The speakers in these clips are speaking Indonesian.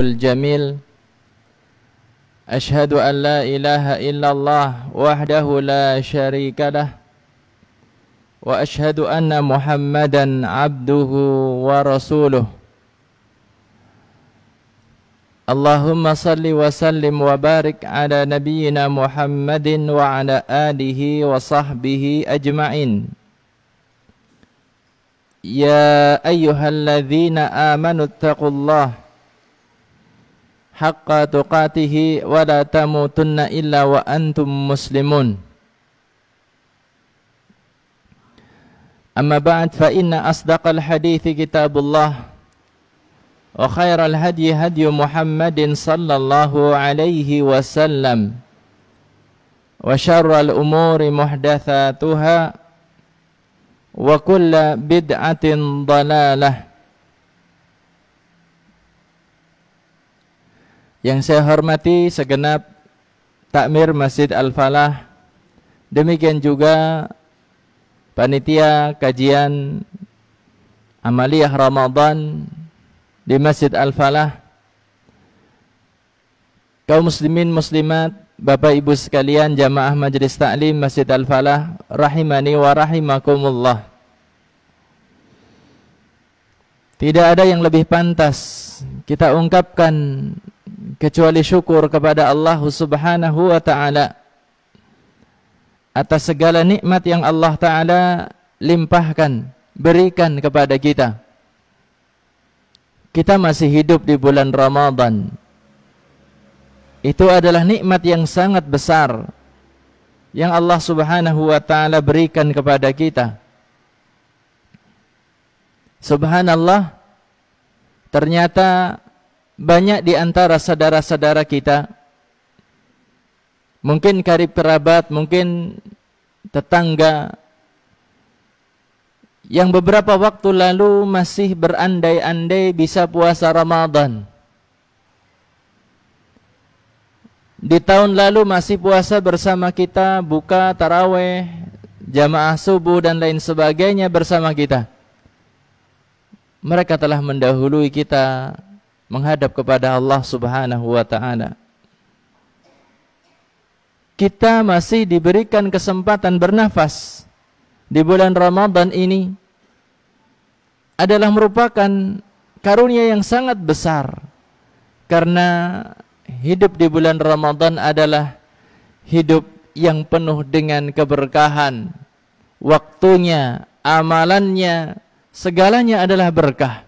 الجميل أشهد أن لا إله إلا الله وحده لا شريك له وأشهد أن محمدا عبده ورسوله اللهم صل وسلم وبارك على نبينا محمد وعلى آله وصحبه أجمعين يا أيها الذين آمنوا اتقوا الله حق تقاته ولا تموتن إلا وأنتم مسلمون أما بعد فإن أصدق الحديث كتاب الله وخير الهدي هدي محمد صلى الله عليه وسلم وشر الأمور محدثاتها وكل بدعة ضلالة. Yang saya hormati segenap takmir Masjid Al-Falah, demikian juga panitia kajian amaliyah Ramadan di Masjid Al-Falah, kaum muslimin muslimat, Bapak Ibu sekalian, jamaah Majelis Ta'lim Masjid Al-Falah rahimani wa rahimakumullah. Tidak ada yang lebih pantas kita ungkapkan kecuali syukur kepada Allah Subhanahu wa ta'ala atas segala nikmat yang Allah ta'ala limpahkan, berikan kepada kita. Kita masih hidup di bulan Ramadan. Itu adalah nikmat yang sangat besar yang Allah Subhanahu wa ta'ala berikan kepada kita. Subhanallah, ternyata banyak di antara saudara-saudara kita, mungkin karib kerabat, mungkin tetangga, yang beberapa waktu lalu masih berandai-andai bisa puasa Ramadan. Di tahun lalu masih puasa bersama kita, buka taraweh, jamaah subuh dan lain sebagainya bersama kita. Mereka telah mendahului kita menghadap kepada Allah Subhanahu wa ta'ala. Kita masih diberikan kesempatan bernafas di bulan Ramadan ini adalah merupakan karunia yang sangat besar, karena hidup di bulan Ramadan adalah hidup yang penuh dengan keberkahan. Waktunya, amalannya, segalanya adalah berkah.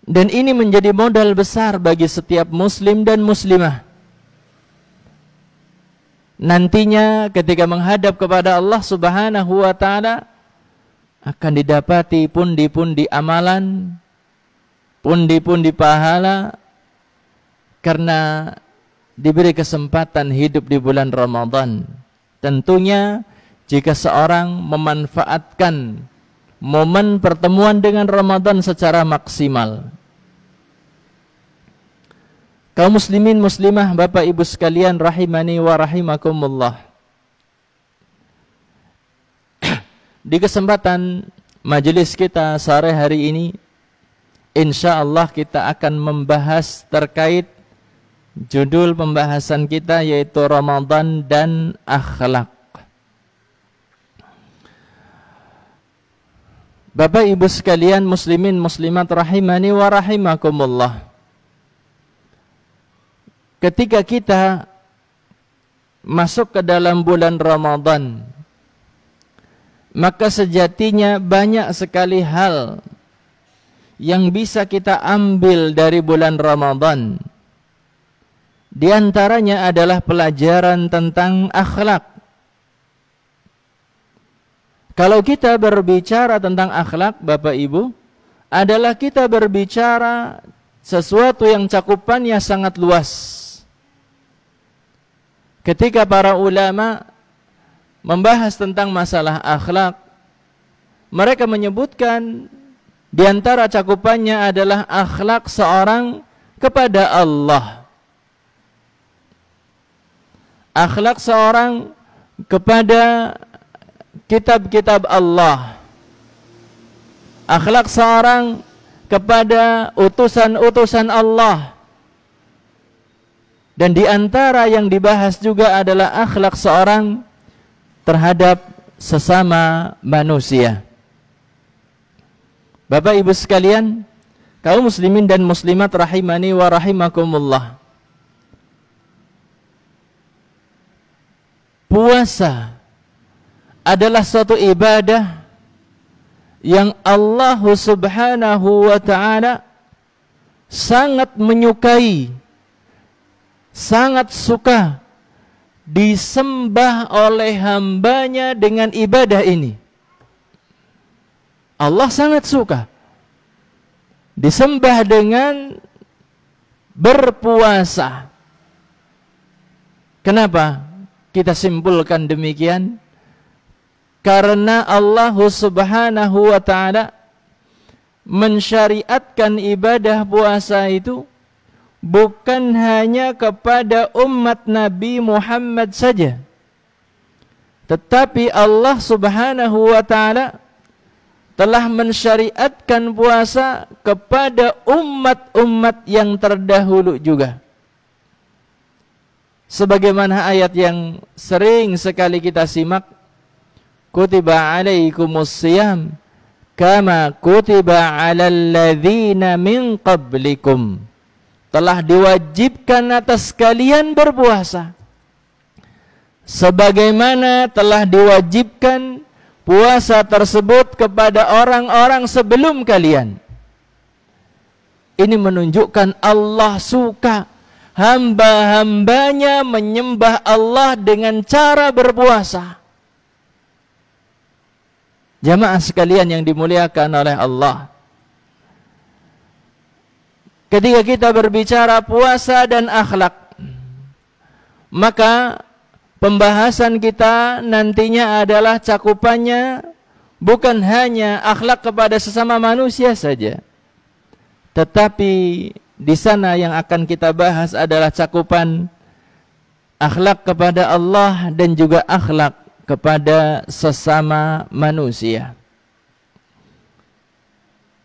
Dan ini menjadi modal besar bagi setiap muslim dan muslimah. Nantinya ketika menghadap kepada Allah Subhanahu wa ta'ala akan didapati pundi-pundi amalan, pundi-pundi pahala, karena diberi kesempatan hidup di bulan Ramadan. Tentunya jika seorang memanfaatkan momen pertemuan dengan Ramadan secara maksimal. Kaum muslimin muslimah, Bapak Ibu sekalian rahimani wa rahimakumullah. Di kesempatan majelis kita sore hari ini, insyaallah kita akan membahas terkait judul pembahasan kita, yaitu Ramadan dan akhlak. Bapak Ibu sekalian muslimin muslimat rahimani wa rahimakumullah. Ketika kita masuk ke dalam bulan Ramadan, maka sejatinya banyak sekali hal yang bisa kita ambil dari bulan Ramadan. Di antaranya adalah pelajaran tentang akhlak. Kalau kita berbicara tentang akhlak, Bapak Ibu, adalah kita berbicara sesuatu yang cakupannya sangat luas. Ketika para ulama membahas tentang masalah akhlak, mereka menyebutkan di antara cakupannya adalah akhlak seorang kepada Allah, akhlak seorang kepada kitab-kitab Allah, akhlak seorang kepada utusan-utusan Allah. Dan di antara yang dibahas juga adalah akhlak seorang terhadap sesama manusia. Bapak Ibu sekalian, kaum muslimin dan muslimat rahimani wa rahimakumullah. Puasa adalah suatu ibadah yang Allah Subhanahu wa ta'ala sangat menyukai, sangat suka disembah oleh hambanya dengan ibadah ini. Allah sangat suka disembah dengan berpuasa. Kenapa kita simpulkan demikian? Karena Allah Subhanahu wa ta'ala mensyariatkan ibadah puasa itu bukan hanya kepada umat Nabi Muhammad saja, tetapi Allah Subhanahu wa ta'ala telah mensyariatkan puasa kepada umat-umat yang terdahulu juga. Sebagaimana ayat yang sering sekali kita simak, kutiba alaikumus siyam kama kutiba alal ladzina min qablikum. Telah diwajibkan atas kalian berpuasa sebagaimana telah diwajibkan puasa tersebut kepada orang-orang sebelum kalian. Ini menunjukkan Allah suka hamba-hambanya menyembah Allah dengan cara berpuasa. Jamaah sekalian yang dimuliakan oleh Allah, ketika kita berbicara puasa dan akhlak, maka pembahasan kita nantinya adalah cakupannya bukan hanya akhlak kepada sesama manusia saja, tetapi di sana yang akan kita bahas adalah cakupan akhlak kepada Allah dan juga akhlak kepada sesama manusia.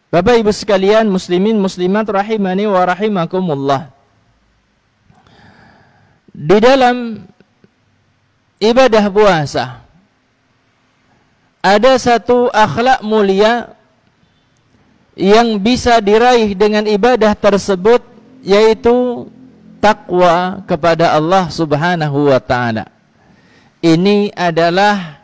Bapak Ibu sekalian, muslimin muslimat rahimani wa rahimakumullah. Di dalam ibadah puasa ada satu akhlak mulia yang bisa diraih dengan ibadah tersebut, yaitu takwa kepada Allah Subhanahu wa ta'ala. Ini adalah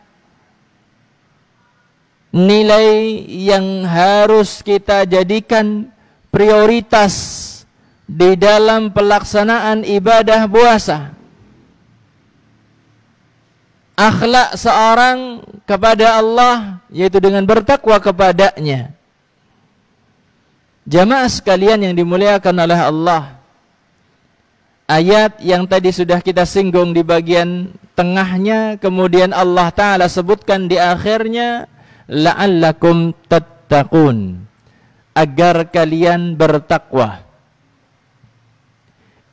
nilai yang harus kita jadikan prioritas di dalam pelaksanaan ibadah puasa. Akhlak seorang kepada Allah, yaitu dengan bertakwa kepadanya. Jamaah sekalian yang dimuliakan oleh Allah, ayat yang tadi sudah kita singgung di bagian tengahnya, kemudian Allah Ta'ala sebutkan di akhirnya, la'allakum tattaqun, agar kalian bertakwa.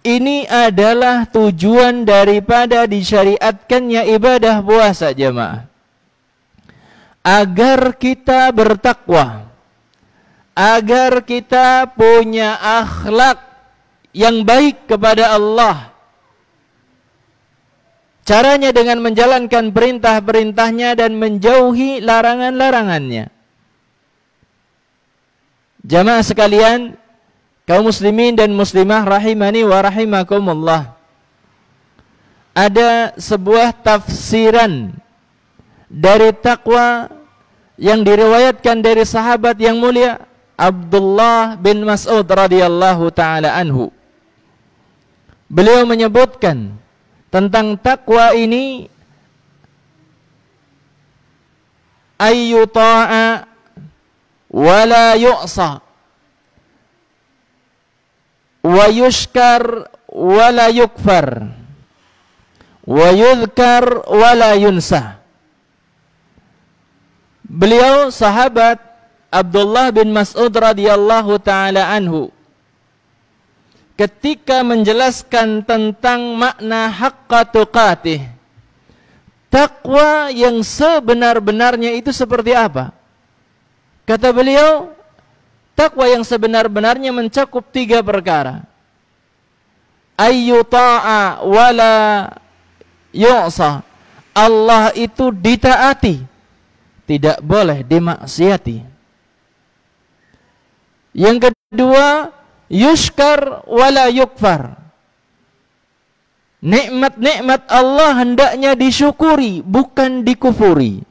Ini adalah tujuan daripada disyariatkannya ibadah puasa, jemaah. Agar kita bertakwa, agar kita punya akhlak yang baik kepada Allah. Caranya dengan menjalankan perintah-perintahnya dan menjauhi larangan-larangannya. Jamaah sekalian, kaum muslimin dan muslimah rahimani wa rahimakumullah, ada sebuah tafsiran dari takwa yang diriwayatkan dari sahabat yang mulia Abdullah bin Mas'ud radhiyallahu ta'ala anhu. Beliau menyebutkan tentang takwa ini, ayyuta'a wa la yu'sa wa yushkar wa la yukfar wa yudhkar wa la yunsa. Beliau sahabat Abdullah bin Mas'ud radhiyallahu ta'ala anhu ketika menjelaskan tentang makna haqqa tuqatih, takwa yang sebenar-benarnya itu seperti apa? Kata beliau, takwa yang sebenar-benarnya mencakup 3 perkara. Ayyuta'a wala yu'sa. Allah itu ditaati, tidak boleh dimaksiati. Yang kedua, yushkar wala yukfar. Nikmat-nikmat Allah hendaknya disyukuri, bukan dikufuri.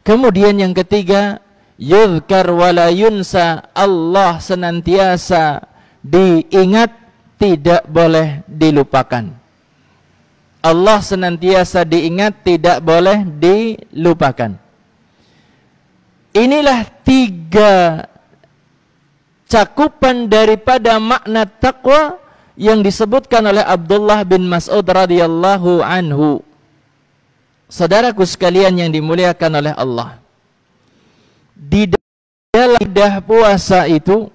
Kemudian yang ketiga, yuzkar wala yunsa. Allah senantiasa diingat, tidak boleh dilupakan. Allah senantiasa diingat, tidak boleh dilupakan. Inilah 3 cakupan daripada makna takwa yang disebutkan oleh Abdullah bin Mas'ud radhiyallahu anhu. Saudaraku sekalian yang dimuliakan oleh Allah, di dalam ibadah puasa itu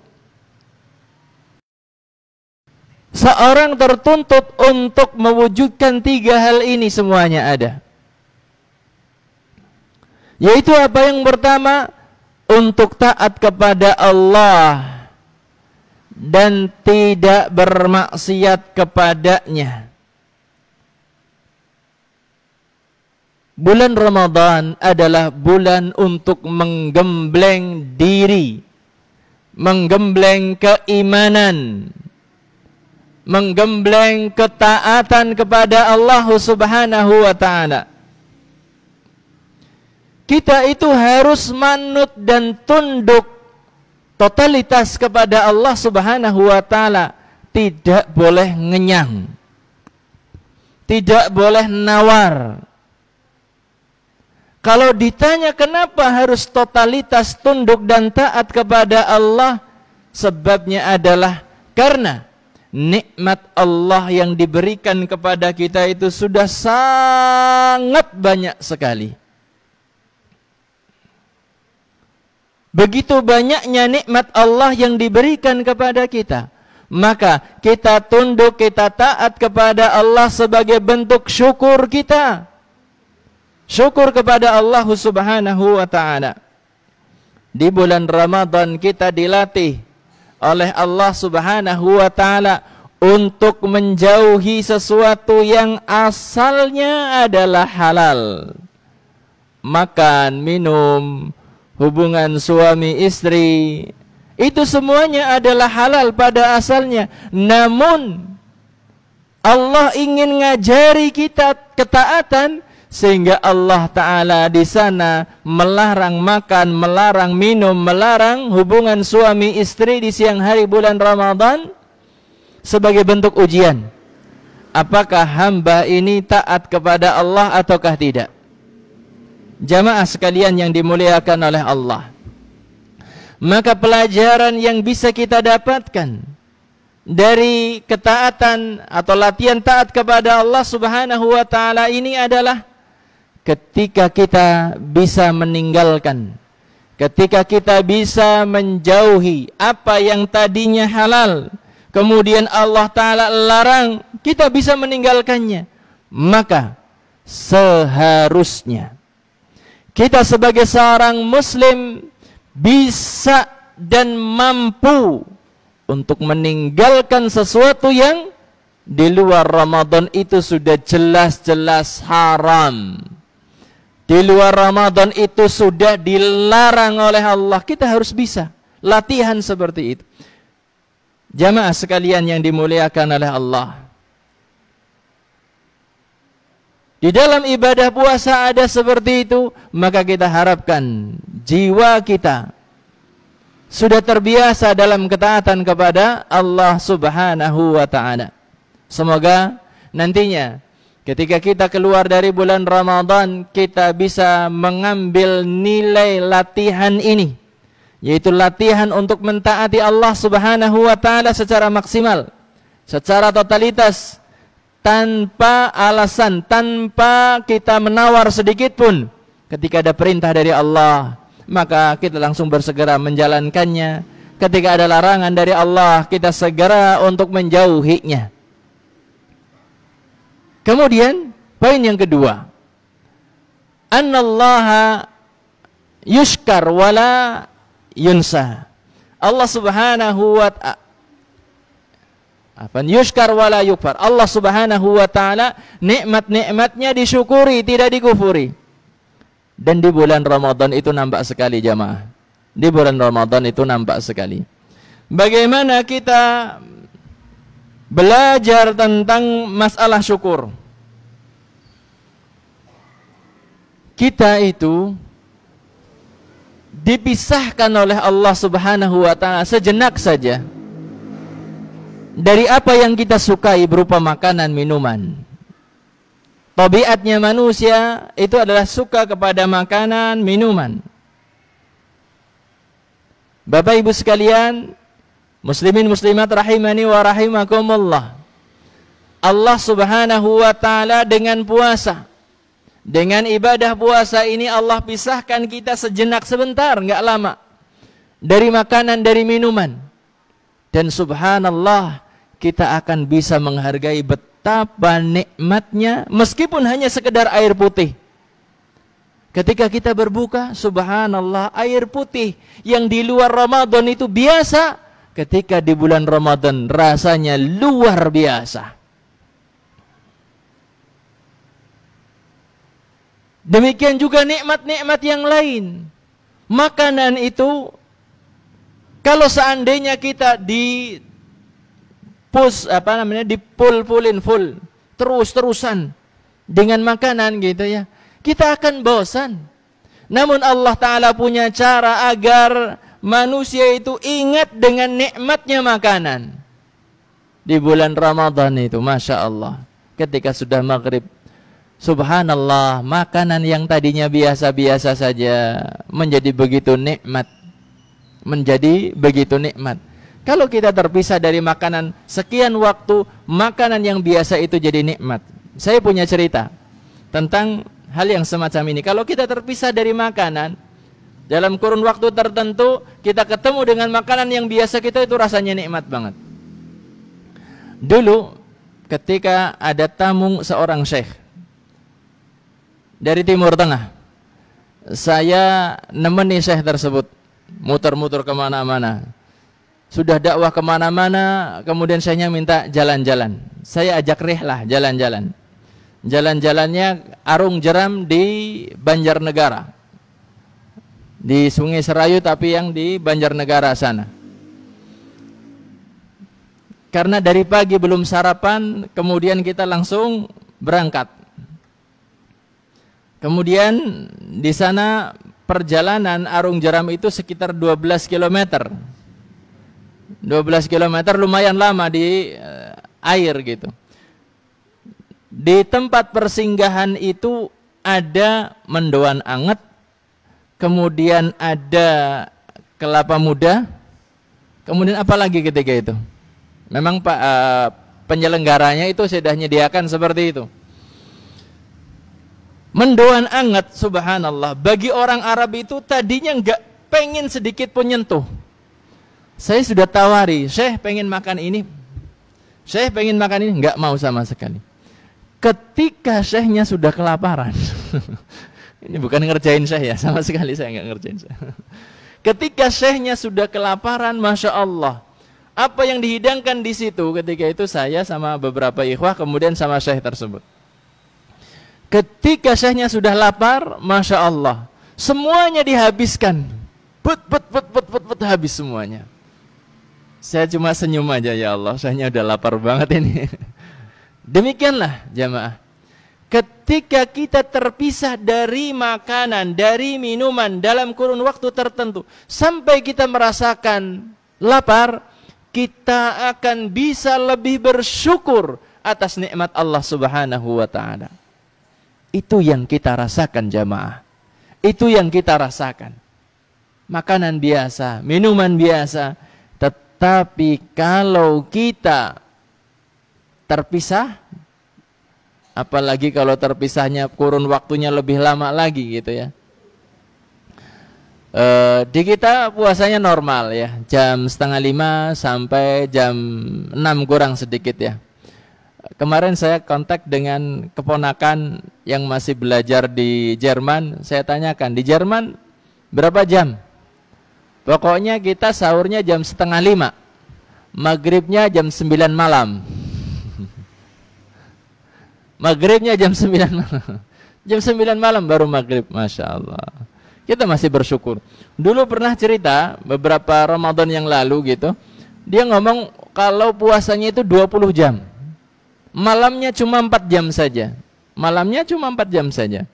seorang tertuntut untuk mewujudkan 3 hal ini, semuanya ada. Yaitu apa yang pertama? Untuk taat kepada Allah dan tidak bermaksiat kepadanya. Bulan Ramadan adalah bulan untuk menggembleng diri, menggembleng keimanan, menggembleng ketaatan kepada Allah Subhanahu wa ta'ala. Kita itu harus manut dan tunduk totalitas kepada Allah Subhanahu wa ta'ala. Tidak boleh ngenyang, tidak boleh nawar. Kalau ditanya kenapa harus totalitas tunduk dan taat kepada Allah, sebabnya adalah karena nikmat Allah yang diberikan kepada kita itu sudah sangat banyak sekali. Begitu banyaknya nikmat Allah yang diberikan kepada kita, maka kita tunduk, kita taat kepada Allah sebagai bentuk syukur kita. Syukur kepada Allah Subhanahu wa ta'ala. Di bulan Ramadan kita dilatih oleh Allah Subhanahu wa ta'ala untuk menjauhi sesuatu yang asalnya adalah halal. Makan, minum, hubungan suami istri, itu semuanya adalah halal pada asalnya. Namun Allah ingin ngajari kita ketaatan, sehingga Allah Ta'ala di sana melarang makan, melarang minum, melarang hubungan suami istri di siang hari bulan Ramadan sebagai bentuk ujian. Apakah hamba ini taat kepada Allah ataukah tidak? Jamaah sekalian yang dimuliakan oleh Allah, maka pelajaran yang bisa kita dapatkan dari ketaatan atau latihan taat kepada Allah Subhanahu wa ta'ala ini adalah ketika kita bisa meninggalkan, ketika kita bisa menjauhi apa yang tadinya halal, kemudian Allah Ta'ala larang, kita bisa meninggalkannya, maka seharusnya kita sebagai seorang muslim bisa dan mampu untuk meninggalkan sesuatu yang di luar Ramadan itu sudah jelas-jelas haram. Di luar Ramadan itu sudah dilarang oleh Allah. Kita harus bisa latihan seperti itu. Jamaah sekalian yang dimuliakan oleh Allah, di dalam ibadah puasa ada seperti itu, maka kita harapkan jiwa kita sudah terbiasa dalam ketaatan kepada Allah Subhanahu wa ta'ala. Semoga nantinya ketika kita keluar dari bulan Ramadan, kita bisa mengambil nilai latihan ini, yaitu latihan untuk mentaati Allah Subhanahu wa ta'ala secara maksimal, secara totalitas, tanpa alasan, tanpa kita menawar sedikit pun. Ketika ada perintah dari Allah, maka kita langsung bersegera menjalankannya. Ketika ada larangan dari Allah, kita segera untuk menjauhinya. Kemudian poin yang kedua, annallaha yushkar wala yunsa. Allah Subhanahu wa ta'ala yushkar wa la yukfar. Allah Subhanahu wa ta'ala nikmat-nikmatnya disyukuri, tidak dikufuri. Dan di bulan Ramadan itu nampak sekali jamaah. Di bulan Ramadan itu nampak sekali. Bagaimana kita belajar tentang masalah syukur. Kita itu dipisahkan oleh Allah Subhanahu wa ta'ala sejenak saja dari apa yang kita sukai berupa makanan, minuman. Tabiatnya manusia itu adalah suka kepada makanan, minuman. Bapak Ibu sekalian, muslimin muslimat rahimani wa rahimakumullah. Allah Subhanahu wa ta'ala dengan puasa, dengan ibadah puasa ini Allah pisahkan kita sejenak sebentar, enggak lama, dari makanan, dari minuman. Dan subhanallah, kita akan bisa menghargai betapa nikmatnya meskipun hanya sekedar air putih. Ketika kita berbuka, subhanallah, air putih yang di luar Ramadan itu biasa, ketika di bulan Ramadan rasanya luar biasa. Demikian juga nikmat-nikmat yang lain. Makanan itu, kalau seandainya kita dipul-pulin full, terus-terusan dengan makanan gitu ya, kita akan bosan. Namun Allah Ta'ala punya cara agar manusia itu ingat dengan nikmatnya makanan. Di bulan Ramadan itu, Masya Allah, ketika sudah maghrib, subhanallah, makanan yang tadinya biasa-biasa saja menjadi begitu nikmat. Menjadi begitu nikmat. Kalau kita terpisah dari makanan sekian waktu, makanan yang biasa itu jadi nikmat. Saya punya cerita tentang hal yang semacam ini. Kalau kita terpisah dari makanan, dalam kurun waktu tertentu, kita ketemu dengan makanan yang biasa kita, itu rasanya nikmat banget. Dulu, ketika ada tamu seorang syekh dari Timur Tengah, saya nemeni syekh tersebut, muter-muter kemana-mana. Sudah dakwah kemana-mana, kemudian syekhnya minta jalan-jalan. Saya ajak rihlah, jalan-jalan. Jalan-jalannya arung jeram di Banjarnegara, di Sungai Serayu, tapi yang di Banjarnegara sana. Karena dari pagi belum sarapan, kemudian kita langsung berangkat. Kemudian di sana perjalanan arung jeram itu sekitar 12 km. 12 km lumayan lama di air gitu. Di tempat persinggahan itu ada mendoan anget, kemudian ada kelapa muda, kemudian apa lagi ketika itu? Memang Pak penyelenggaranya itu sudah menyediakan seperti itu. Mendoan anget, subhanallah, bagi orang Arab itu tadinya enggak pengen sedikit pun nyentuh. Saya sudah tawari, Syekh pengen makan ini, Syekh pengen makan ini, enggak mau sama sekali. Ketika Syekhnya sudah kelaparan, ini bukan ngerjain Syekh ya, sama sekali saya enggak ngerjain Syekh. Ketika Syekhnya sudah kelaparan, Masya Allah, apa yang dihidangkan di situ ketika itu saya sama beberapa ikhwah, kemudian sama Syekh tersebut. Ketika Syekhnya sudah lapar, Masya Allah, semuanya dihabiskan, habis semuanya. Saya cuma senyum aja, ya Allah, Syekhnya udah lapar banget ini. Demikianlah jamaah, ketika kita terpisah dari makanan, dari minuman dalam kurun waktu tertentu, sampai kita merasakan lapar, kita akan bisa lebih bersyukur atas nikmat Allah Subhanahu wa ta'ala. Itu yang kita rasakan jamaah. Itu yang kita rasakan. Makanan biasa, minuman biasa. Tetapi kalau kita terpisah, apalagi kalau terpisahnya kurun waktunya lebih lama lagi gitu ya. Di kita puasanya normal ya, jam 4:30 sampai jam 6 kurang sedikit ya. Kemarin saya kontak dengan keponakan yang masih belajar di Jerman. Saya tanyakan, di Jerman berapa jam? Pokoknya kita sahurnya jam 4:30, maghribnya jam 9 malam. Maghribnya jam 9 malam. Jam 9 malam baru maghrib, Masya Allah. Kita masih bersyukur. Dulu pernah cerita beberapa Ramadan yang lalu gitu, dia ngomong kalau puasanya itu 20 jam, malamnya cuma 4 jam saja. Malamnya cuma 4 jam saja.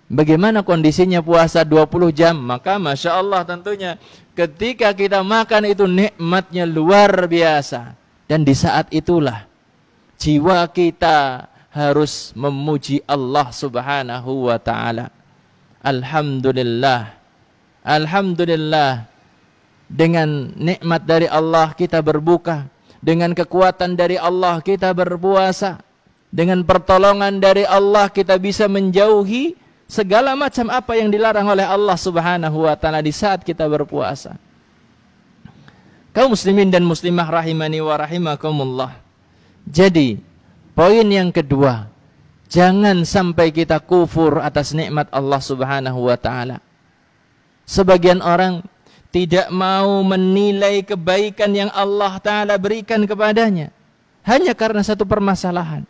Bagaimana kondisinya puasa 20 jam? Maka Masya Allah tentunya ketika kita makan itu nikmatnya luar biasa. Dan di saat itulah jiwa kita harus memuji Allah Subhanahu wa ta'ala. Alhamdulillah, Alhamdulillah, dengan nikmat dari Allah kita berbuka, dengan kekuatan dari Allah kita berpuasa, dengan pertolongan dari Allah kita bisa menjauhi segala macam apa yang dilarang oleh Allah Subhanahu wa ta'ala di saat kita berpuasa. Kaum muslimin dan muslimah rahimani wa rahimakumullah. Jadi poin yang kedua, jangan sampai kita kufur atas nikmat Allah Subhanahu wa ta'ala. Sebagian orang tidak mau menilai kebaikan yang Allah ta'ala berikan kepadanya hanya karena satu permasalahan.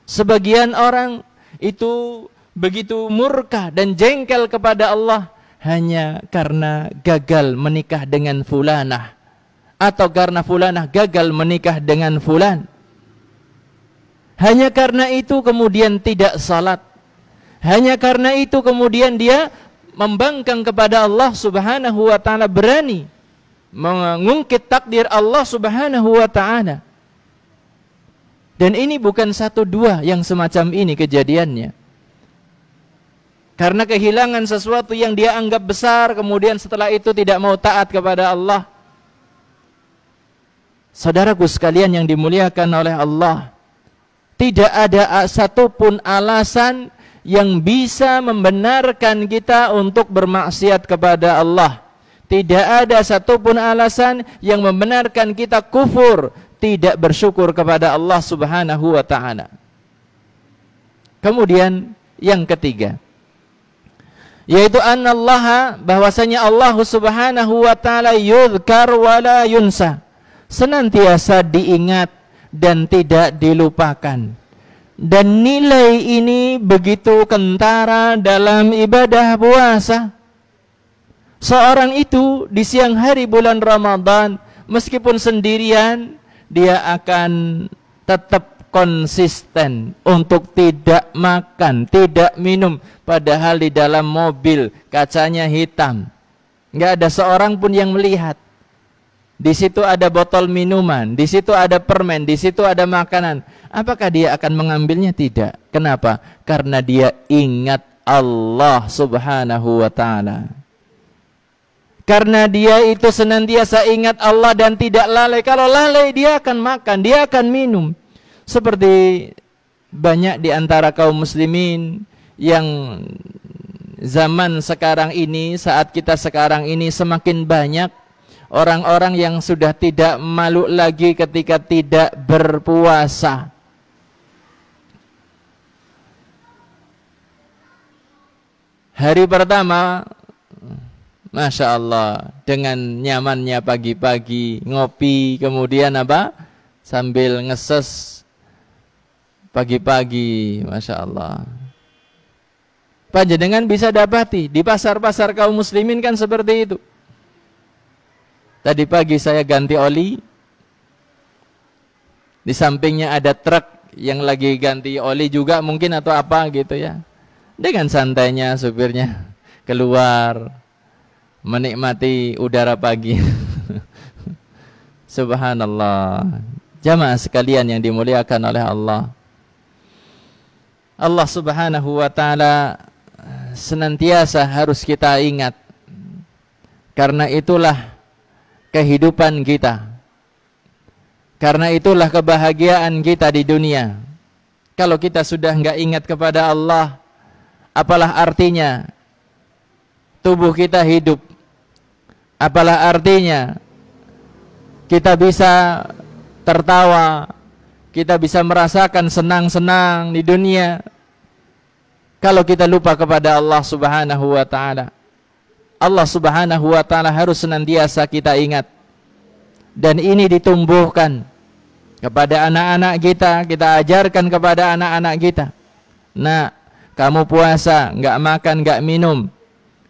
Sebagian orang itu begitu murka dan jengkel kepada Allah hanya karena gagal menikah dengan fulanah, atau karena fulanah gagal menikah dengan fulan. Hanya karena itu kemudian tidak salat. Hanya karena itu kemudian dia membangkang kepada Allah Subhanahu wa ta'ala, berani mengungkit takdir Allah Subhanahu wa ta'ala. Dan ini bukan satu dua yang semacam ini kejadiannya. Karena kehilangan sesuatu yang dia anggap besar, kemudian setelah itu tidak mau taat kepada Allah. Saudaraku sekalian yang dimuliakan oleh Allah, tidak ada satupun alasan yang bisa membenarkan kita untuk bermaksiat kepada Allah. Tidak ada satupun alasan yang membenarkan kita kufur, tidak bersyukur kepada Allah Subhanahu wa ta'ala. Kemudian yang ketiga, yaitu annallaha, bahwasanya Allah Subhanahu wa ta'ala yudhkar wa la yunsa, senantiasa diingat dan tidak dilupakan. Dan nilai ini begitu kentara dalam ibadah puasa. Seorang itu di siang hari bulan Ramadan, meskipun sendirian, dia akan tetap konsisten untuk tidak makan, tidak minum, padahal di dalam mobil kacanya hitam, nggak ada seorang pun yang melihat. Di situ ada botol minuman, di situ ada permen, di situ ada makanan. Apakah dia akan mengambilnya? Tidak. Kenapa? Karena dia ingat Allah Subhanahu wa ta'ala. Karena dia itu senantiasa ingat Allah dan tidak lalai. Kalau lalai dia akan makan, dia akan minum. Seperti banyak di antara kaum muslimin yang zaman sekarang ini, saat kita sekarang ini semakin banyak orang-orang yang sudah tidak malu lagi ketika tidak berpuasa. Hari pertama, Masya Allah, dengan nyamannya pagi-pagi ngopi, kemudian apa? Sambil ngeses pagi-pagi, Masya Allah. Panjenengan bisa dapati di pasar-pasar kaum muslimin kan seperti itu. Tadi pagi saya ganti oli, di sampingnya ada truk yang lagi ganti oli juga mungkin atau apa gitu ya. Dengan santainya supirnya keluar menikmati udara pagi. Subhanallah. Jamaah sekalian yang dimuliakan oleh Allah, Allah Subhanahu wa ta'ala senantiasa harus kita ingat. Karena itulah kehidupan kita, karena itulah kebahagiaan kita di dunia. Kalau kita sudah enggak ingat kepada Allah, apalah artinya tubuh kita hidup? Apalah artinya kita bisa tertawa, kita bisa merasakan senang-senang di dunia, kalau kita lupa kepada Allah Subhanahu wa ta'ala? Allah Subhanahu wa ta'ala harus senantiasa kita ingat. Dan ini ditumbuhkan kepada anak-anak kita, kita ajarkan kepada anak-anak kita. Nah, kamu puasa, nggak makan, nggak minum.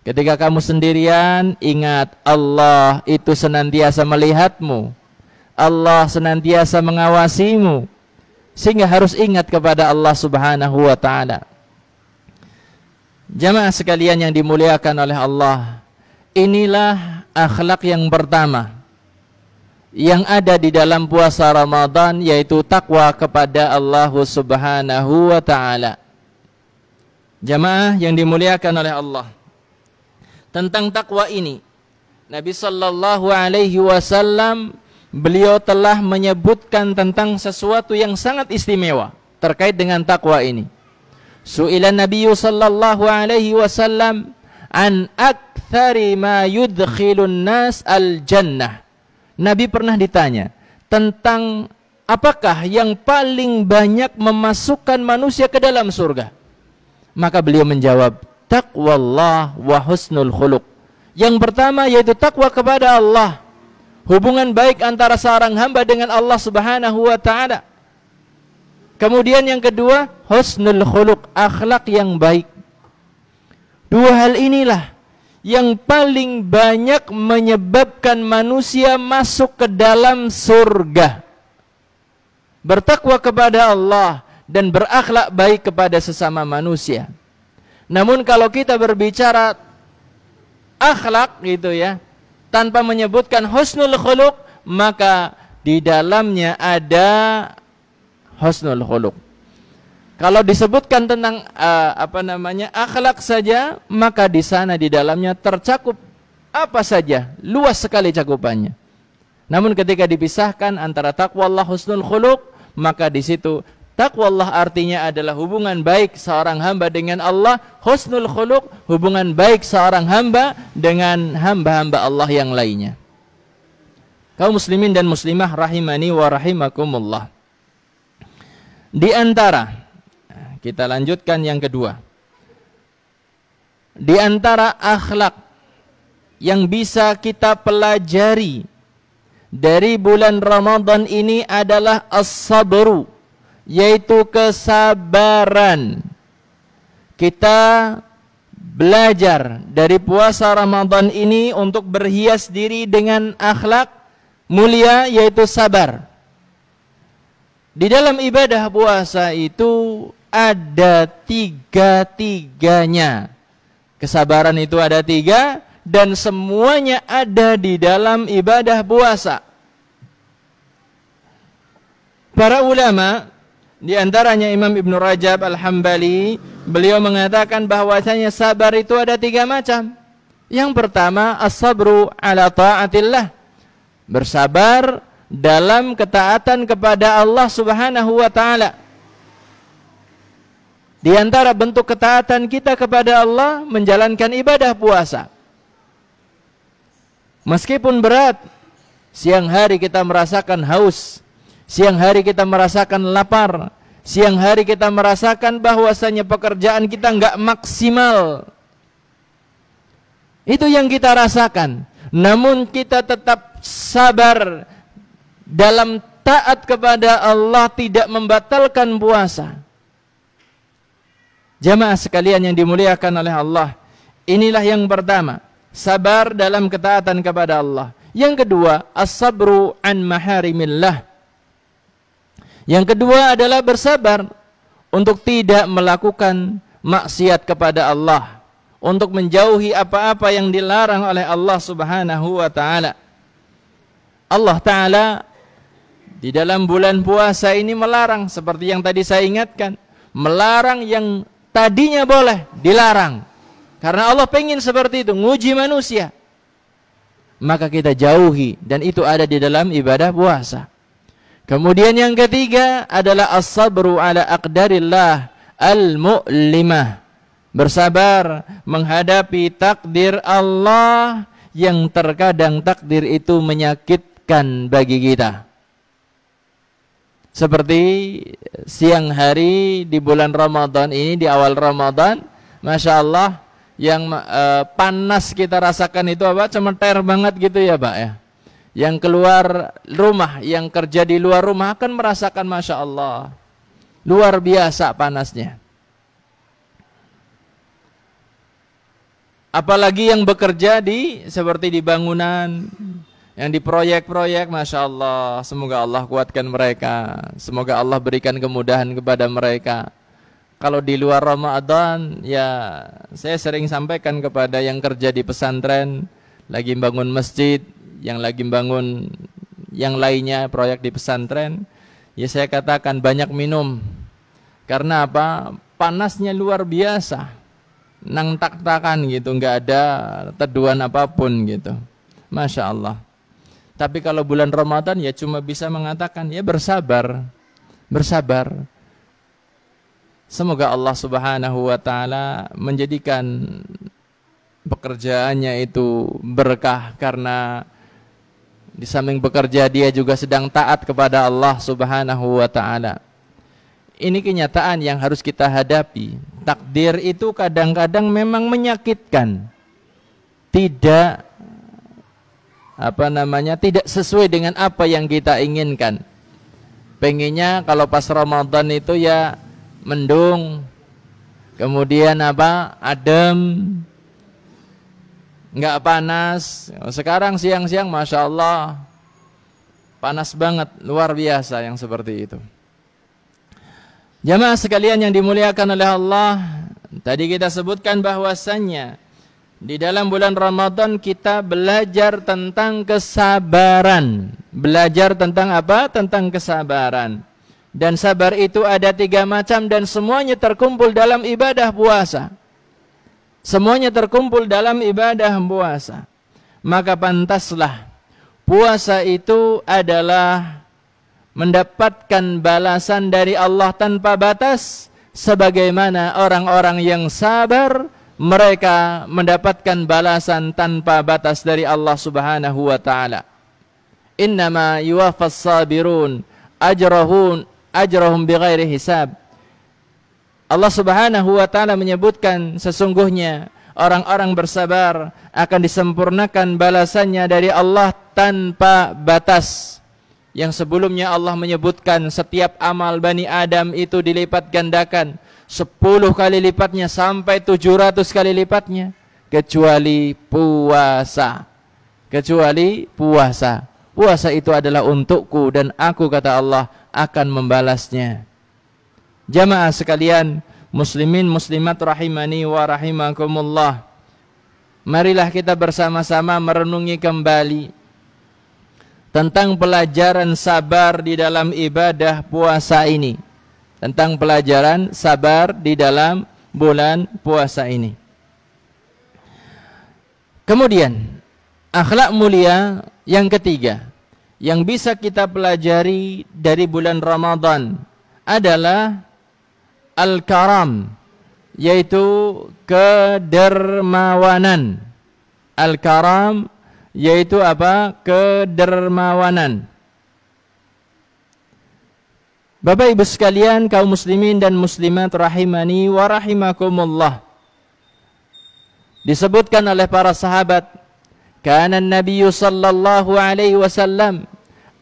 Ketika kamu sendirian, ingat Allah itu senantiasa melihatmu. Allah senantiasa mengawasimu. Sehingga harus ingat kepada Allah Subhanahu wa ta'ala. Jamaah sekalian yang dimuliakan oleh Allah, inilah akhlak yang pertama yang ada di dalam puasa Ramadan, yaitu takwa kepada Allah Subhanahu wa ta'ala. Jamaah yang dimuliakan oleh Allah, tentang takwa ini Nabi sallallahu alaihi wasallam beliau telah menyebutkan tentang sesuatu yang sangat istimewa terkait dengan takwa ini. Su'ila Nabi sallallahu alaihi wasallam an aktsari ma yudkhilun nas al-jannah. Nabi pernah ditanya tentang apakah yang paling banyak memasukkan manusia ke dalam surga. Maka beliau menjawab, taqwallah wa husnul khuluq. Yang pertama yaitu takwa kepada Allah, hubungan baik antara seorang hamba dengan Allah Subhanahu wa ta'ala. Kemudian yang kedua, husnul khuluq, akhlak yang baik. Dua hal inilah yang paling banyak menyebabkan manusia masuk ke dalam surga. Bertakwa kepada Allah dan berakhlak baik kepada sesama manusia. Namun kalau kita berbicara akhlak gitu ya, tanpa menyebutkan husnul khuluq, maka di dalamnya ada husnul khuluq. Kalau disebutkan tentang akhlak saja, maka di sana di dalamnya tercakup apa saja, luas sekali cakupannya. Namun ketika dipisahkan antara takwa Allah husnul khuluq, maka di situ takwa Allah artinya adalah hubungan baik seorang hamba dengan Allah, husnul khuluq hubungan baik seorang hamba dengan hamba-hamba Allah yang lainnya. Kaum muslimin dan muslimah rahimani wa rahimakumullah. Di antara, kita lanjutkan yang kedua. Di antara akhlak yang bisa kita pelajari dari bulan Ramadan ini adalah as-sabru, yaitu kesabaran. Kita belajar dari puasa Ramadan ini untuk berhias diri dengan akhlak mulia, yaitu sabar. Di dalam ibadah puasa itu ada tiga-tiganya. Kesabaran itu ada tiga, dan semuanya ada di dalam ibadah puasa. Para ulama, di antaranya Imam Ibn Rajab Al-Hambali, beliau mengatakan bahwasanya sabar itu ada tiga macam. Yang pertama, as-sabru ala ta'atillah, bersabar dalam ketaatan kepada Allah Subhanahu wa ta'ala. Di antara bentuk ketaatan kita kepada Allah menjalankan ibadah puasa. Meskipun berat, siang hari kita merasakan haus, siang hari kita merasakan lapar, siang hari kita merasakan bahwasanya pekerjaan kita nggak maksimal. Itu yang kita rasakan. Namun kita tetap sabar dalam taat kepada Allah, tidak membatalkan puasa. Jamaah sekalian yang dimuliakan oleh Allah, inilah yang pertama, sabar dalam ketaatan kepada Allah. Yang kedua, as-sabru an maharimillah. Yang kedua adalah bersabar untuk tidak melakukan maksiat kepada Allah, untuk menjauhi apa-apa yang dilarang oleh Allah Subhanahu wa ta'ala. Allah Ta'ala di dalam bulan puasa ini melarang, seperti yang tadi saya ingatkan, melarang yang tadinya boleh, dilarang. Karena Allah pengen seperti itu, nguji manusia. Maka kita jauhi, dan itu ada di dalam ibadah puasa. Kemudian yang ketiga adalah as-sabru ala aqdarillah al-mu'limah. Bersabar menghadapi takdir Allah yang terkadang takdir itu menyakitkan bagi kita. Seperti siang hari di bulan Ramadan ini, di awal Ramadan, Masya Allah, yang panas kita rasakan itu apa? Cemeter banget gitu ya Pak ya. Yang keluar rumah, yang kerja di luar rumah akan merasakan Masya Allah, luar biasa panasnya. Apalagi yang bekerja seperti di bangunan, yang di proyek-proyek, Masya Allah. Semoga Allah kuatkan mereka, semoga Allah berikan kemudahan kepada mereka. Kalau di luar Ramadan, ya saya sering sampaikan kepada yang kerja di pesantren, lagi bangun masjid, yang lagi bangun yang lainnya proyek di pesantren, ya saya katakan banyak minum. Karena apa? Panasnya luar biasa, nang tak-takan gitu, nggak ada teduhan apapun gitu, Masya Allah. Tapi kalau bulan Ramadan ya cuma bisa mengatakan ya bersabar, bersabar. Semoga Allah Subhanahu wa Ta'ala menjadikan pekerjaannya itu berkah, karena di samping bekerja dia juga sedang taat kepada Allah Subhanahu wa Ta'ala. Ini kenyataan yang harus kita hadapi. Takdir itu kadang-kadang memang menyakitkan, tidak tidak sesuai dengan apa yang kita inginkan. Pengennya kalau pas Ramadan itu ya mendung, kemudian adem, nggak panas. Sekarang siang-siang Masya Allah panas banget, luar biasa yang seperti itu. Jamaah sekalian yang dimuliakan oleh Allah, tadi kita sebutkan bahwasannya di dalam bulan Ramadan kita belajar tentang kesabaran. Belajar tentang apa? Tentang kesabaran. Dan sabar itu ada 3 macam dan semuanya terkumpul dalam ibadah puasa. Semuanya terkumpul dalam ibadah puasa. Maka pantaslah puasa itu adalah mendapatkan balasan dari Allah tanpa batas, sebagaimana orang-orang yang sabar mereka mendapatkan balasan tanpa batas dari Allah Subhanahu wa Ta'ala. Innama yuwaffas sabirun ajrahum bighairi hisab. Allah Subhanahu wa Ta'ala menyebutkan sesungguhnya orang-orang bersabar akan disempurnakan balasannya dari Allah tanpa batas. Yang sebelumnya Allah menyebutkan setiap amal Bani Adam itu dilipat gandakan 10 kali lipatnya sampai 700 kali lipatnya, kecuali puasa. Kecuali puasa. Puasa itu adalah untukku dan aku, kata Allah, akan membalasnya. Jamaah sekalian, muslimin muslimat rahimani wa rahimakumullah, marilah kita bersama-sama merenungi kembali tentang pelajaran sabar di dalam ibadah puasa ini. Tentang pelajaran sabar di dalam bulan puasa ini. Kemudian akhlak mulia yang ketiga yang bisa kita pelajari dari bulan Ramadan adalah al-karam, yaitu kedermawanan. Al-karam yaitu apa? Kedermawanan. Bapak Ibu sekalian, kaum muslimin dan muslimat rahimani wa rahimakumullah, disebutkan oleh para sahabat, kana an-nabiy sallallahu alaihi wasallam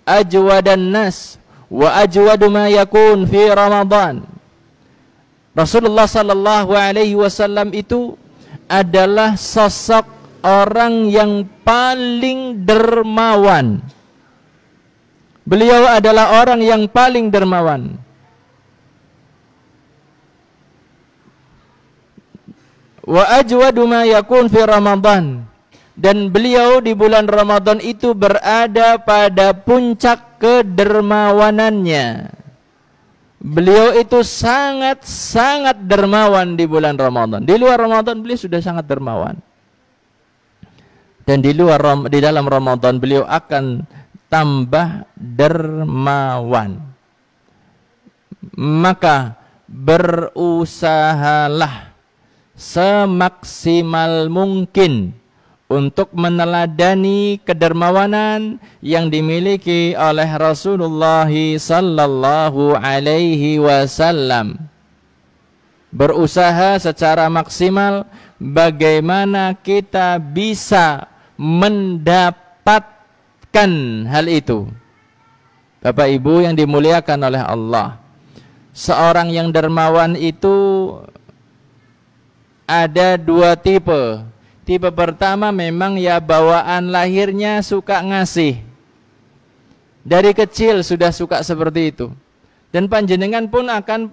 ajwadan nas wa ajwadu ma yakun fi Ramadan. Rasulullah sallallahu alaihi wasallam itu adalah sosok orang yang paling dermawan. Beliau adalah orang yang paling dermawan. Wa ajwadu ma yakun fi Ramadan. Dan beliau di bulan Ramadan itu berada pada puncak kedermawanannya. Beliau itu sangat-sangat dermawan di bulan Ramadan. Di luar Ramadan beliau sudah sangat dermawan. Dan di dalam Ramadan beliau akan tambah dermawan. Maka berusahalah semaksimal mungkin untuk meneladani kedermawanan yang dimiliki oleh Rasulullah sallallahu alaihi wasallam. berusaha secara maksimal bagaimana kita bisa mendapatkan hal itu. Bapak Ibu yang dimuliakan oleh Allah, seorang yang dermawan itu ada dua tipe. Tipe pertama memang ya bawaan lahirnya suka ngasih. Dari kecil sudah suka seperti itu. Dan panjenengan pun akan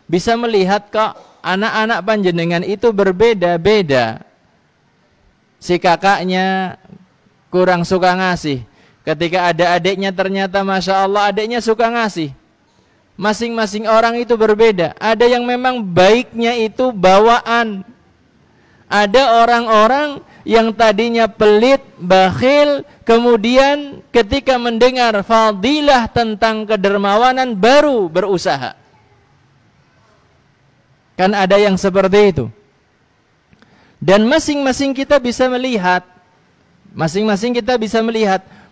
bisa melihat kok anak-anak panjenengan itu berbeda-beda. Si kakaknya kurang suka ngasih. Ketika ada adiknya ternyata Masya Allah adiknya suka ngasih. Masing-masing orang itu berbeda. Ada yang memang baiknya itu bawaan. Ada orang-orang yang tadinya pelit, bakhil, kemudian ketika mendengar fadilah tentang kedermawanan baru berusaha. Kan ada yang seperti itu. Dan masing-masing kita bisa melihat,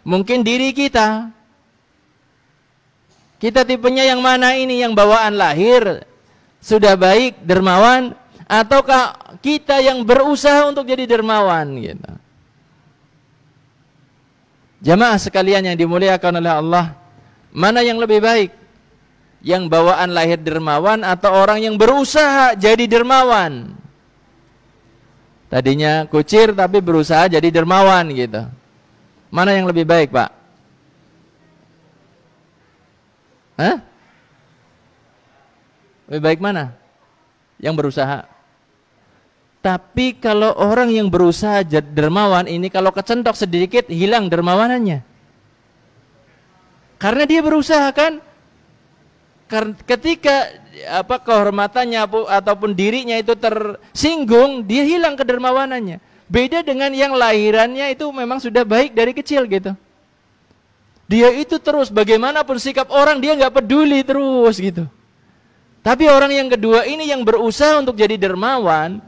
mungkin diri kita. Kita tipenya yang mana ini, yang bawaan lahir sudah baik, dermawan, ataukah kita yang berusaha untuk jadi dermawan gitu. Jamaah sekalian yang dimuliakan oleh Allah, mana yang lebih baik? Yang bawaan lahir dermawan atau orang yang berusaha jadi dermawan? Tadinya kucir tapi berusaha jadi dermawan gitu. Mana yang lebih baik, Pak? Hah? Lebih baik mana? Yang berusaha. Tapi kalau orang yang berusaha jadi dermawan ini kalau kecentok sedikit hilang dermawanannya. Karena dia berusaha kan. Ketika kehormatannya ataupun dirinya itu tersinggung, dia hilang kedermawanannya. Beda dengan yang lahirannya itu memang sudah baik dari kecil gitu. Dia itu terus bagaimanapun sikap orang dia nggak peduli terus gitu. Tapi orang yang kedua ini yang berusaha untuk jadi dermawan,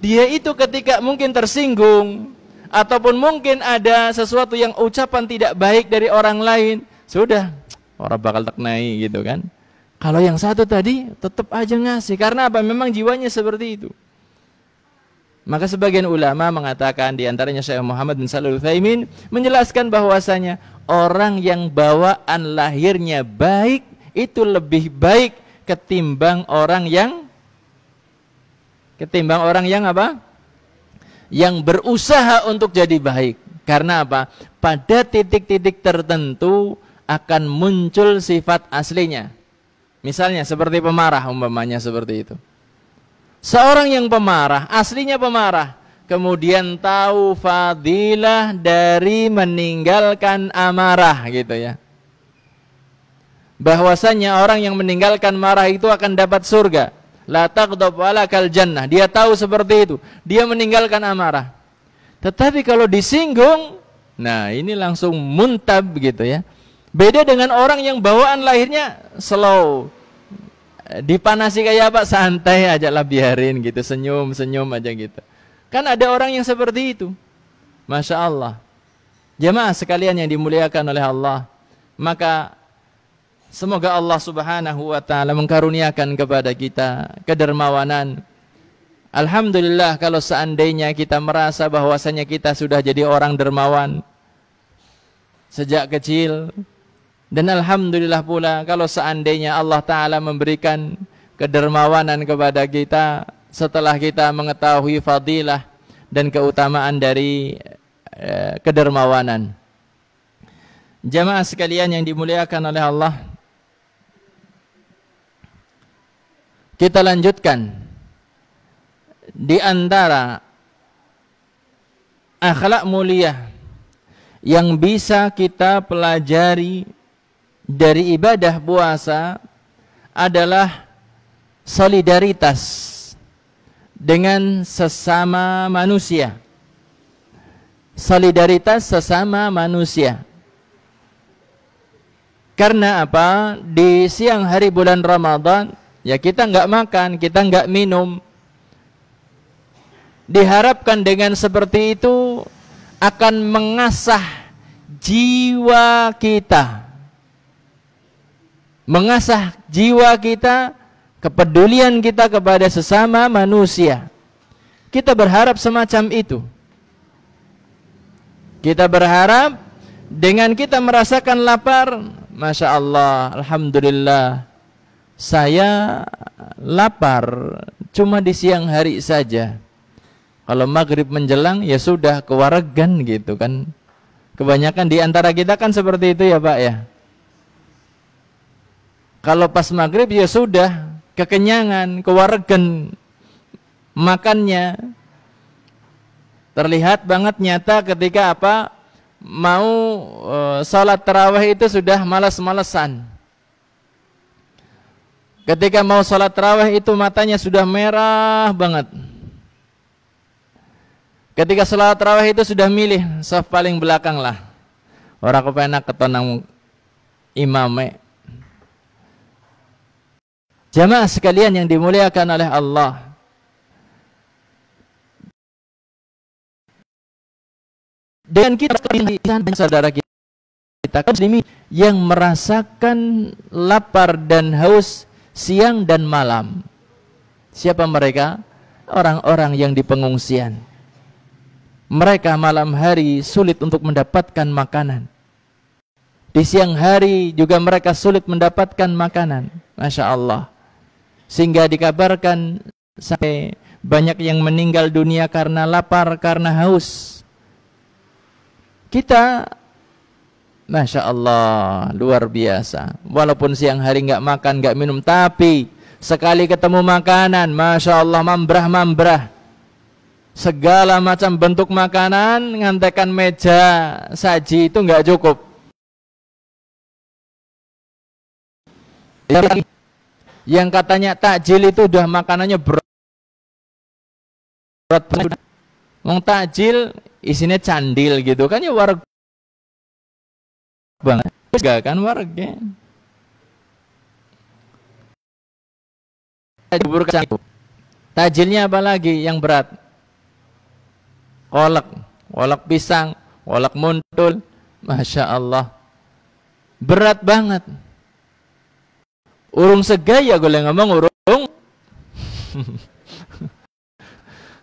dia itu ketika mungkin tersinggung ataupun mungkin ada sesuatu yang ucapan tidak baik dari orang lain, sudah orang bakal teknai gitu kan. Kalau yang satu tadi tetap aja ngasih. Karena apa? Memang jiwanya seperti itu. Maka sebagian ulama mengatakan, diantaranya Syekh Muhammad bin Shalih Al-Utsaimin menjelaskan bahwasanya orang yang bawaan lahirnya baik itu lebih baik ketimbang orang yang apa? Yang berusaha untuk jadi baik. Karena apa? Pada titik-titik tertentu akan muncul sifat aslinya. Misalnya seperti pemarah, umpamanya seperti itu. Seorang yang pemarah, aslinya pemarah, kemudian tahu fadilah dari meninggalkan amarah gitu ya. Bahwasanya orang yang meninggalkan marah itu akan dapat surga. La taghdab walakal jannah. Dia tahu seperti itu. Dia meninggalkan amarah. Tetapi kalau disinggung, nah ini langsung muntab gitu ya. Beda dengan orang yang bawaan lahirnya slow. Dipanasi kayak apa? Santai aja lah, biarin gitu. Senyum aja gitu. Kan ada orang yang seperti itu. Masya Allah. Jamaah sekalian yang dimuliakan oleh Allah. Maka semoga Allah subhanahu wa ta'ala mengkaruniakan kepada kita kedermawanan. Alhamdulillah kalau seandainya kita merasa bahwasanya kita sudah jadi orang dermawan sejak kecil. Dan alhamdulillah pula kalau seandainya Allah Ta'ala memberikan kedermawanan kepada kita setelah kita mengetahui fadilah dan keutamaan dari kedermawanan. Jamaah sekalian yang dimuliakan oleh Allah, kita lanjutkan. Di antara akhlak mulia yang bisa kita pelajari dari ibadah puasa adalah solidaritas dengan sesama manusia. Solidaritas sesama manusia. Karena apa? Di siang hari bulan Ramadan, ya kita nggak makan, kita nggak minum. Diharapkan dengan seperti itu akan mengasah jiwa kita. Mengasah jiwa kita, kepedulian kita kepada sesama manusia. Kita berharap semacam itu. Kita berharap dengan kita merasakan lapar, Masya Allah, Alhamdulillah, saya lapar cuma di siang hari saja. Kalau maghrib menjelang ya sudah kewaregan gitu kan. Kebanyakan di antara kita kan seperti itu ya Pak ya. Kalau pas maghrib ya sudah kekenyangan, kewaregan makannya. Terlihat banget nyata ketika apa? Mau sholat tarawih itu sudah malas-malesan. Ketika mau sholat tarawih itu matanya sudah merah banget. Ketika sholat tarawih itu sudah milih saf paling belakang lah. Orang kepenak ketonang imame. Jamaah sekalian yang dimuliakan oleh Allah. Dan kita dan saudara kita muslimin yang merasakan lapar dan haus siang dan malam. Siapa mereka? Orang-orang yang di pengungsian. Mereka malam hari sulit untuk mendapatkan makanan. Di siang hari juga mereka sulit mendapatkan makanan. Masya Allah. Sehingga dikabarkan sampai banyak yang meninggal dunia karena lapar, karena haus. Kita, Masya Allah, luar biasa. Walaupun siang hari nggak makan, nggak minum, tapi sekali ketemu makanan, Masya Allah, mambrah-mambrah. Segala macam bentuk makanan, ngantekan meja saji itu nggak cukup. Yang katanya takjil itu udah makanannya berat banget. Wong takjil isinya candil gitu kan ya, wareg banget. Enggak kan warga. Takjilnya apa lagi yang berat? Kolak, kolak pisang, kolak muntul. Masya Allah, berat banget. Urung segaya gue ngomong urung.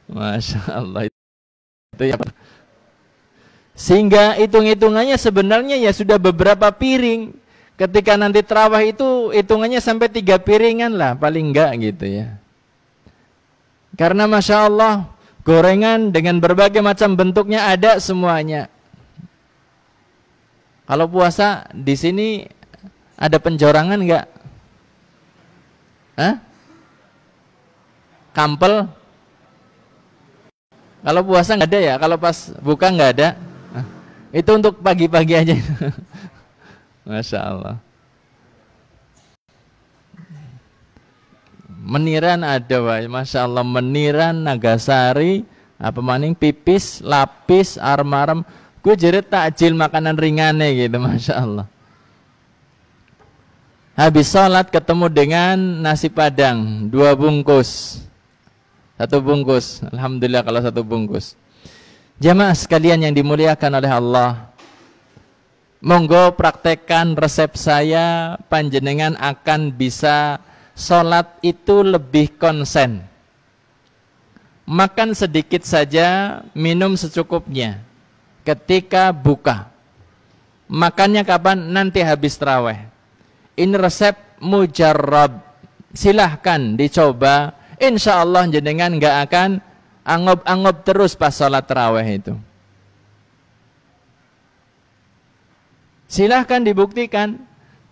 Masya Allah itu ya. Sehingga hitung-hitungannya sebenarnya ya sudah beberapa piring. Ketika nanti tarawih itu hitungannya sampai 3 piringan lah paling enggak gitu ya. Karena Masya Allah gorengan dengan berbagai macam bentuknya ada semuanya. Kalau puasa di sini ada penjorangan enggak? Hah? Kampel? Kalau puasa nggak ada ya, kalau pas buka nggak ada. Nah, itu untuk pagi-pagi aja. Masya Allah. Meniran ada, Pak. Masya Allah, meniran, Nagasari, apa maning, pipis, lapis, arem-arem. Gue jadi takjil makanan ringannya gitu, Masya Allah. Habis sholat ketemu dengan nasi padang 2 bungkus. 1 bungkus, Alhamdulillah kalau 1 bungkus. Jamaah sekalian yang dimuliakan oleh Allah, monggo praktekkan resep saya, panjenengan akan bisa sholat itu lebih konsen. Makan sedikit saja, minum secukupnya ketika buka. Makannya kapan? Nanti habis tarawih. Ini resep mujarrab, silahkan dicoba. Insya Allah jenengan nggak akan angob-angob terus pas sholat tarawih itu. Silahkan dibuktikan.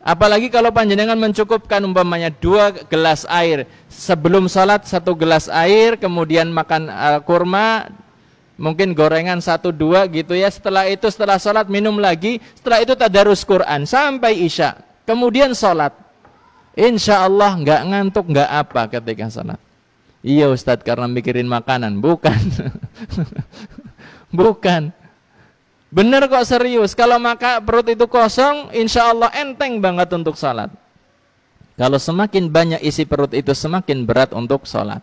Apalagi kalau panjenengan mencukupkan umpamanya 2 gelas air sebelum sholat, 1 gelas air, kemudian makan kurma, mungkin gorengan 1-2 gitu ya. Setelah itu setelah sholat minum lagi, setelah itu tadarus Quran sampai isya, kemudian sholat. Insya Allah nggak ngantuk, nggak apa ketika sholat. Iya Ustadz, karena mikirin makanan. Bukan. Bukan. Bener kok, serius. Kalau maka perut itu kosong, insya Allah enteng banget untuk sholat. Kalau semakin banyak isi perut itu, semakin berat untuk sholat.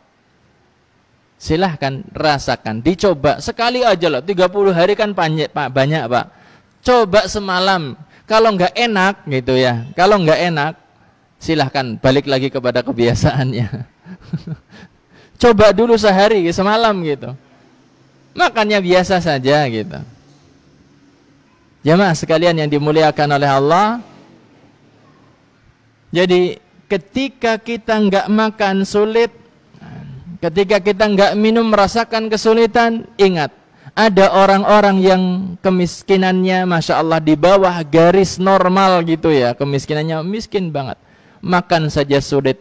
Silahkan rasakan, dicoba sekali aja loh. 30 hari kan banyak Pak. Coba semalam. Kalau nggak enak gitu ya, kalau nggak enak, silahkan balik lagi kepada kebiasaannya. Coba dulu sehari, semalam gitu. Makannya biasa saja gitu. Jamaah sekalian yang dimuliakan oleh Allah. Jadi ketika kita nggak makan sulit, ketika kita nggak minum merasakan kesulitan, ingat, ada orang-orang yang kemiskinannya Masya Allah di bawah garis normal gitu ya. Kemiskinannya miskin banget, makan saja sulit.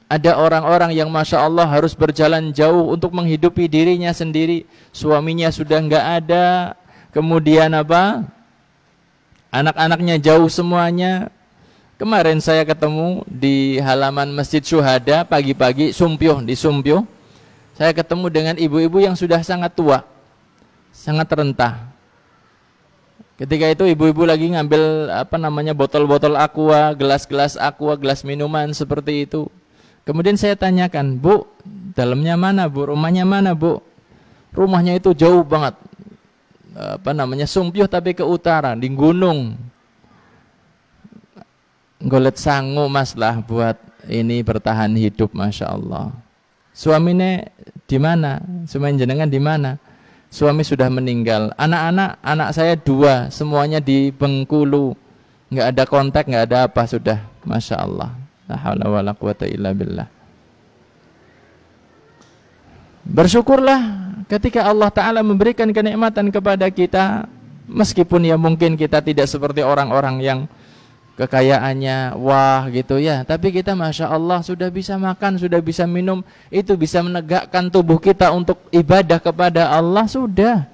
Ada orang-orang yang Masya Allah harus berjalan jauh untuk menghidupi dirinya sendiri. Suaminya sudah nggak ada, kemudian apa? Anak-anaknya jauh semuanya. Kemarin saya ketemu di halaman Masjid Syuhada pagi-pagi, di Sumpyo. Saya ketemu dengan ibu-ibu yang sudah sangat tua, sangat rentah. Ketika itu ibu-ibu lagi ngambil botol-botol aqua, gelas-gelas aqua, gelas minuman seperti itu. Kemudian saya tanyakan, Bu, dalamnya mana Bu? Rumahnya mana Bu? Rumahnya itu jauh banget. Sumpyo tapi ke utara, di gunung. Golet sangu mas lah buat ini bertahan hidup, Masya Allah. Suaminya di mana? Suami jenengan di mana? Suami sudah meninggal. Anak saya 2, semuanya di Bengkulu. Nggak ada kontak, nggak ada apa, sudah. Masya Allah. La haula wala quwata illa billah. Bersyukurlah ketika Allah Ta'ala memberikan kenikmatan kepada kita, meskipun ya mungkin kita tidak seperti orang-orang yang kekayaannya wah gitu ya, tapi kita Masya Allah sudah bisa makan, sudah bisa minum, itu bisa menegakkan tubuh kita untuk ibadah kepada Allah. Sudah,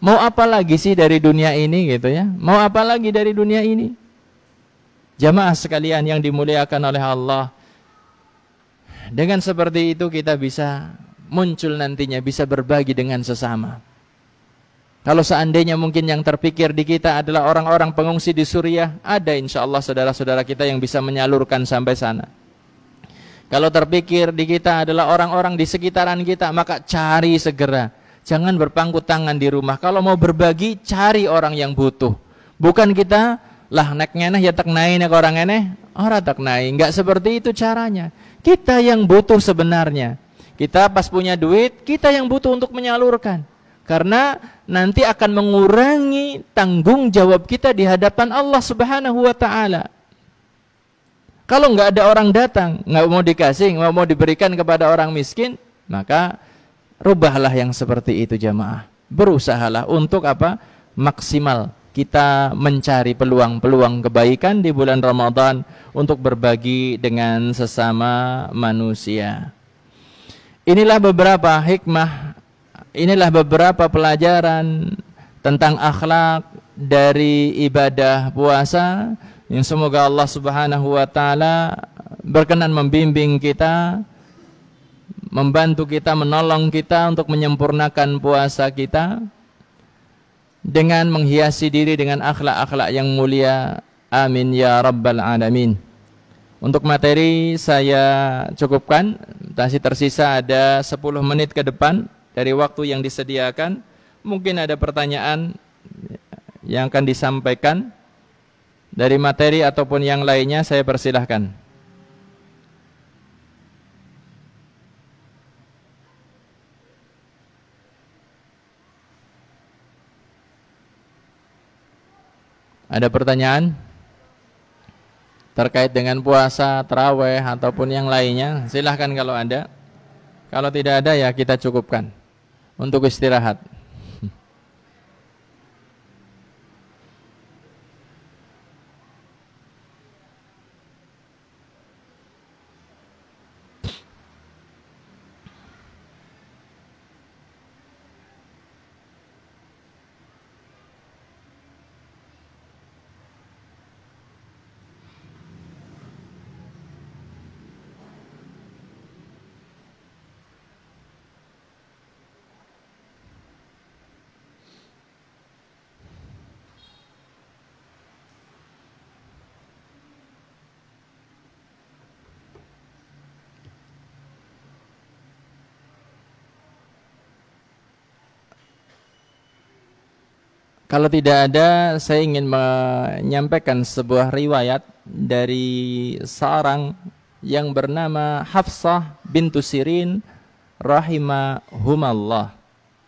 mau apa lagi sih dari dunia ini gitu ya, mau apa lagi dari dunia ini? Jamaah sekalian yang dimuliakan oleh Allah, dengan seperti itu kita bisa muncul nantinya, bisa berbagi dengan sesama. Kalau seandainya mungkin yang terpikir di kita adalah orang-orang pengungsi di Suriah, ada insya Allah saudara-saudara kita yang bisa menyalurkan sampai sana. Kalau terpikir di kita adalah orang-orang di sekitaran kita, maka cari segera. Jangan berpangku tangan di rumah. Kalau mau berbagi, cari orang yang butuh. Bukan kita, lah nek ngeneh ya tak naik, nek orang ngeneh, orang tak naik. Enggak seperti itu caranya. Kita yang butuh sebenarnya. Kita pas punya duit, kita yang butuh untuk menyalurkan. Karena nanti akan mengurangi tanggung jawab kita di hadapan Allah Subhanahu wa Ta'ala. Kalau nggak ada orang datang, nggak mau dikasih, nggak mau diberikan kepada orang miskin, maka rubahlah yang seperti itu jamaah. Berusahalah untuk apa? Maksimal kita mencari peluang-peluang kebaikan di bulan Ramadan untuk berbagi dengan sesama manusia. Inilah beberapa hikmah, inilah beberapa pelajaran tentang akhlak dari ibadah puasa yang semoga Allah Subhanahu wa Ta'ala berkenan membimbing kita, membantu kita, menolong kita untuk menyempurnakan puasa kita dengan menghiasi diri dengan akhlak-akhlak yang mulia. Amin ya rabbal alamin. Untuk materi saya cukupkan, masih tersisa ada 10 menit ke depan dari waktu yang disediakan. Mungkin ada pertanyaan yang akan disampaikan dari materi ataupun yang lainnya, saya persilahkan. Ada pertanyaan terkait dengan puasa, taraweh ataupun yang lainnya? Silahkan kalau ada. Kalau tidak ada ya kita cukupkan untuk istirahat. Kalau tidak ada, saya ingin menyampaikan sebuah riwayat dari seorang yang bernama Hafsah bintu Sirin rahimahumallah.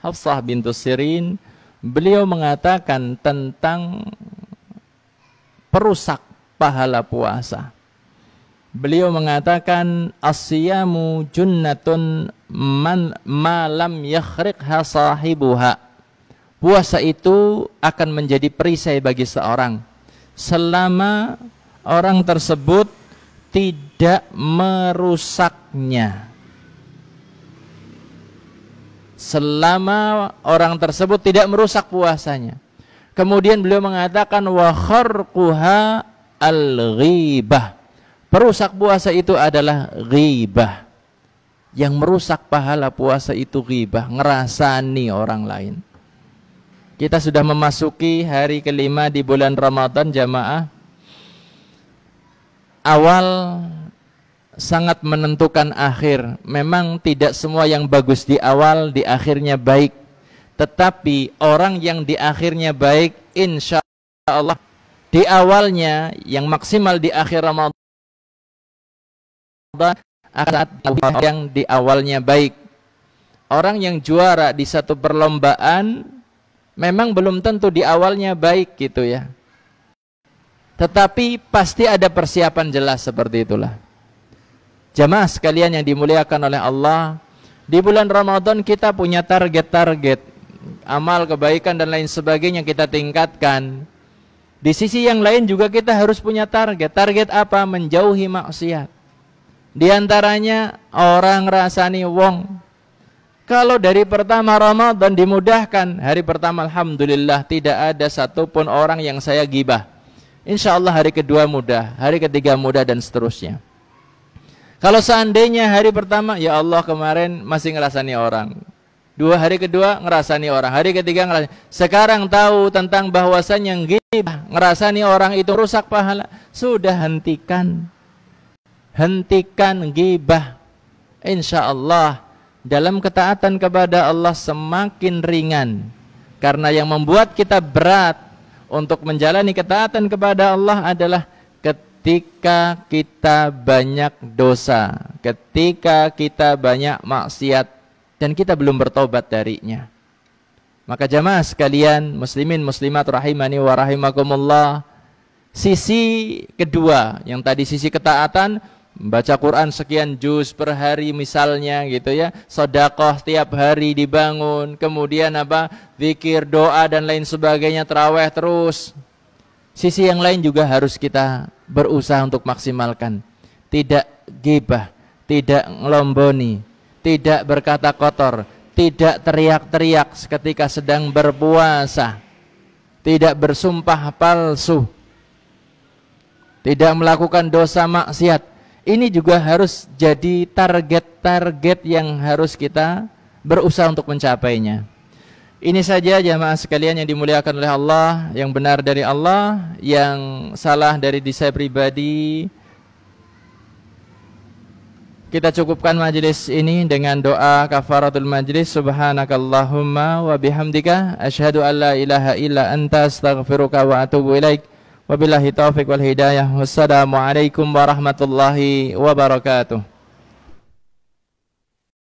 Hafsah bintu Sirin, beliau mengatakan tentang perusak pahala puasa. Beliau mengatakan as-siyamu junnatun ma lam yakhriqha sahibuha. Puasa itu akan menjadi perisai bagi seorang selama orang tersebut tidak merusaknya. Selama orang tersebut tidak merusak puasanya. Kemudian beliau mengatakan wa kharquha al-ghibah. Perusak puasa itu adalah ghibah. Yang merusak pahala puasa itu ghibah, ngerasani orang lain. Kita sudah memasuki hari kelima di bulan Ramadan, jamaah. Awal sangat menentukan akhir. Memang tidak semua yang bagus di awal, di akhirnya baik. Tetapi orang yang di akhirnya baik, insya Allah di awalnya yang maksimal di akhir Ramadan akan yang di awalnya baik. Orang yang juara di satu perlombaan memang belum tentu di awalnya baik gitu ya. Tetapi pasti ada persiapan jelas seperti itulah. Jamaah sekalian yang dimuliakan oleh Allah, di bulan Ramadan kita punya target-target amal kebaikan dan lain sebagainya kita tingkatkan. Di sisi yang lain juga kita harus punya target. Target apa? Menjauhi maksiat. Di antaranya orang rasani wong. Kalau dari pertama Ramadan dimudahkan, hari pertama alhamdulillah tidak ada satupun orang yang saya gibah. Insya Allah hari kedua mudah, hari ketiga mudah dan seterusnya. Kalau seandainya hari pertama, ya Allah kemarin masih ngerasani orang. Hari kedua ngerasani orang, hari ketiga ngerasani. Sekarang tahu tentang bahwasannya gibah, ngerasani orang itu rusak pahala. Sudah hentikan. Hentikan gibah. Insya Allah dalam ketaatan kepada Allah semakin ringan. Karena yang membuat kita berat untuk menjalani ketaatan kepada Allah adalah ketika kita banyak dosa, ketika kita banyak maksiat dan kita belum bertobat darinya. Maka jamaah sekalian, muslimin muslimat rahimani wa rahimakumullah, sisi kedua yang tadi sisi ketaatan, baca Quran sekian juz per hari misalnya gitu ya, sedekah tiap hari dibangun, kemudian apa, zikir, doa dan lain sebagainya, tarawih terus. Sisi yang lain juga harus kita berusaha untuk maksimalkan. Tidak gibah, tidak ngelomboni, tidak berkata kotor, tidak teriak-teriak ketika sedang berpuasa, tidak bersumpah palsu, tidak melakukan dosa maksiat. Ini juga harus jadi target-target yang harus kita berusaha untuk mencapainya. Ini saja jamaah sekalian yang dimuliakan oleh Allah, yang benar dari Allah, yang salah dari diri saya pribadi. Kita cukupkan majelis ini dengan doa kafaratul majlis. Subhanakallahumma wa bihamdika asyhadu an la ilaha illa anta astaghfiruka wa atubu ilaik. Wabillahi taufiq wal hidayah. Wassalamualaikum warahmatullahi wabarakatuh.